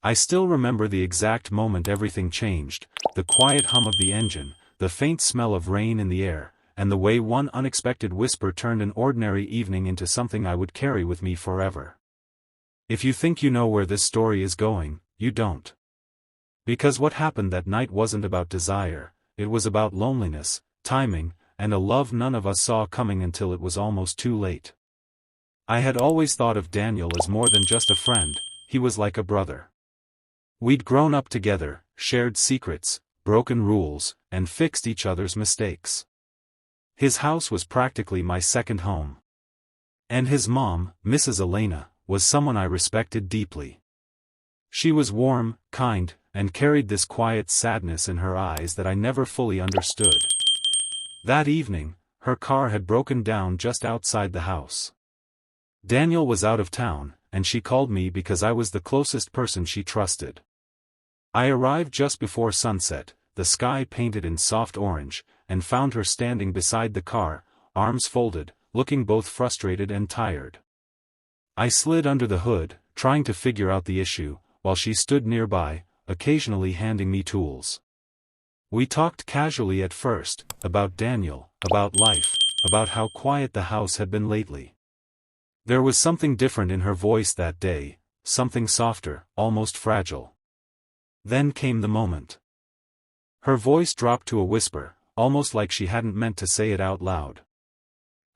I still remember the exact moment everything changed, the quiet hum of the engine, the faint smell of rain in the air, and the way one unexpected whisper turned an ordinary evening into something I would carry with me forever. If you think you know where this story is going, you don't. Because what happened that night wasn't about desire, it was about loneliness, timing, and a love none of us saw coming until it was almost too late. I had always thought of Daniel as more than just a friend, he was like a brother. We'd grown up together, shared secrets, broken rules, and fixed each other's mistakes. His house was practically my second home. And his mom, Mrs. Elena, was someone I respected deeply. She was warm, kind, and carried this quiet sadness in her eyes that I never fully understood. That evening, her car had broken down just outside the house. Daniel was out of town, and she called me because I was the closest person she trusted. I arrived just before sunset, the sky painted in soft orange, and found her standing beside the car, arms folded, looking both frustrated and tired. I slid under the hood, trying to figure out the issue, while she stood nearby, occasionally handing me tools. We talked casually at first, about Daniel, about life, about how quiet the house had been lately. There was something different in her voice that day, something softer, almost fragile. Then came the moment. Her voice dropped to a whisper, almost like she hadn't meant to say it out loud.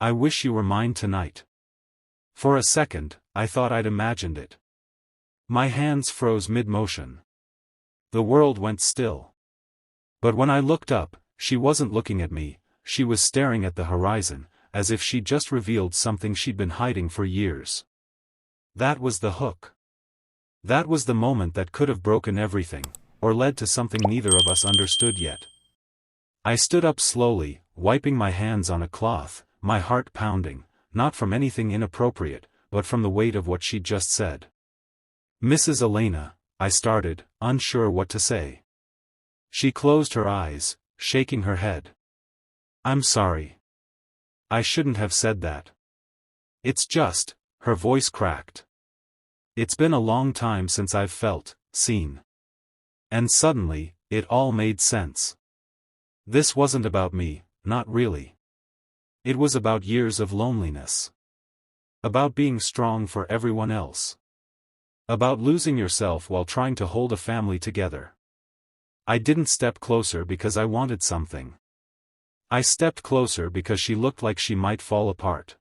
"I wish you were mine tonight." For a second, I thought I'd imagined it. My hands froze mid-motion. The world went still. But when I looked up, she wasn't looking at me, she was staring at the horizon, as if she'd just revealed something she'd been hiding for years. That was the hook. That was the moment that could have broken everything, or led to something neither of us understood yet. I stood up slowly, wiping my hands on a cloth, my heart pounding, not from anything inappropriate, but from the weight of what she'd just said. "Mrs. Elena," I started, unsure what to say. She closed her eyes, shaking her head. "I'm sorry. I shouldn't have said that. It's just," her voice cracked. "It's been a long time since I've felt seen." And suddenly, it all made sense. This wasn't about me, not really. It was about years of loneliness. About being strong for everyone else. About losing yourself while trying to hold a family together. I didn't step closer because I wanted something. I stepped closer because she looked like she might fall apart.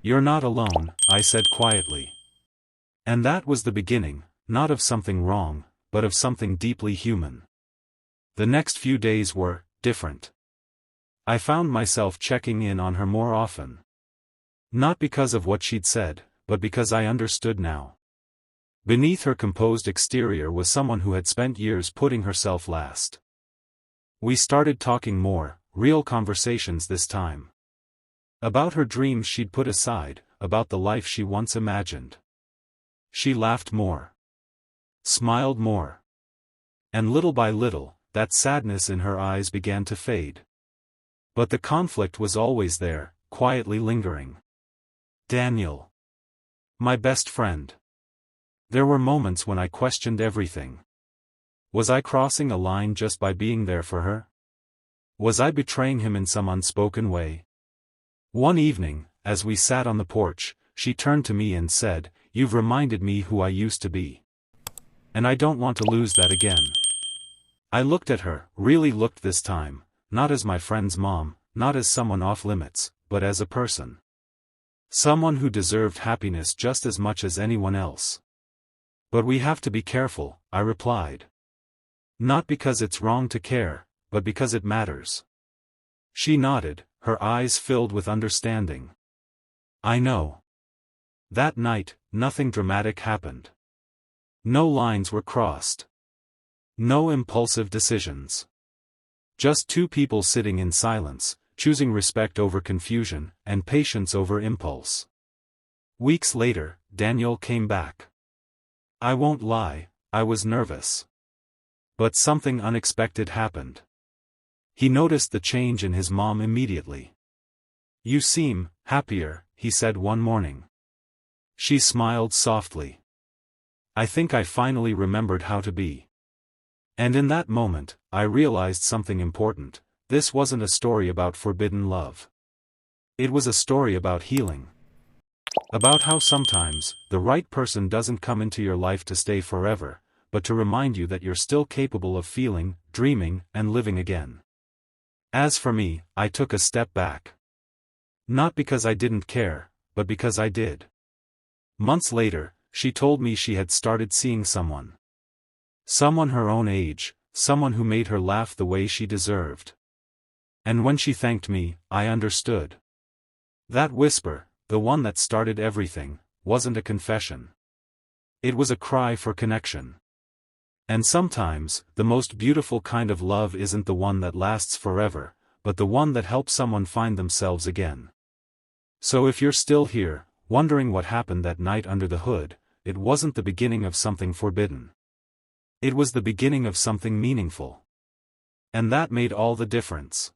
"You're not alone," I said quietly. And that was the beginning, not of something wrong, but of something deeply human. The next few days were different. I found myself checking in on her more often. Not because of what she'd said, but because I understood now. Beneath her composed exterior was someone who had spent years putting herself last. We started talking more, real conversations this time. About her dreams she'd put aside, about the life she once imagined. She laughed more. Smiled more. And little by little, that sadness in her eyes began to fade. But the conflict was always there, quietly lingering. Daniel. My best friend. There were moments when I questioned everything. Was I crossing a line just by being there for her? Was I betraying him in some unspoken way? One evening, as we sat on the porch, she turned to me and said, "You've reminded me who I used to be. And I don't want to lose that again." I looked at her, really looked this time, not as my friend's mom, not as someone off limits, but as a person. Someone who deserved happiness just as much as anyone else. "But we have to be careful," I replied. "Not because it's wrong to care, but because it matters." She nodded, her eyes filled with understanding. "I know." That night, nothing dramatic happened. No lines were crossed. No impulsive decisions. Just two people sitting in silence, choosing respect over confusion, and patience over impulse. Weeks later, Daniel came back. I won't lie, I was nervous. But something unexpected happened. He noticed the change in his mom immediately. "You seem happier," he said one morning. She smiled softly. I think I finally remembered how to be. And in that moment, I realized something important. This wasn't a story about forbidden love. It was a story about healing. About how sometimes, the right person doesn't come into your life to stay forever, but to remind you that you're still capable of feeling, dreaming, and living again. As for me, I took a step back. Not because I didn't care, but because I did. Months later, she told me she had started seeing someone. Someone her own age, someone who made her laugh the way she deserved. And when she thanked me, I understood. That whisper, the one that started everything, wasn't a confession. It was a cry for connection. And sometimes, the most beautiful kind of love isn't the one that lasts forever, but the one that helps someone find themselves again. So if you're still here, wondering what happened that night under the hood, it wasn't the beginning of something forbidden. It was the beginning of something meaningful. And that made all the difference.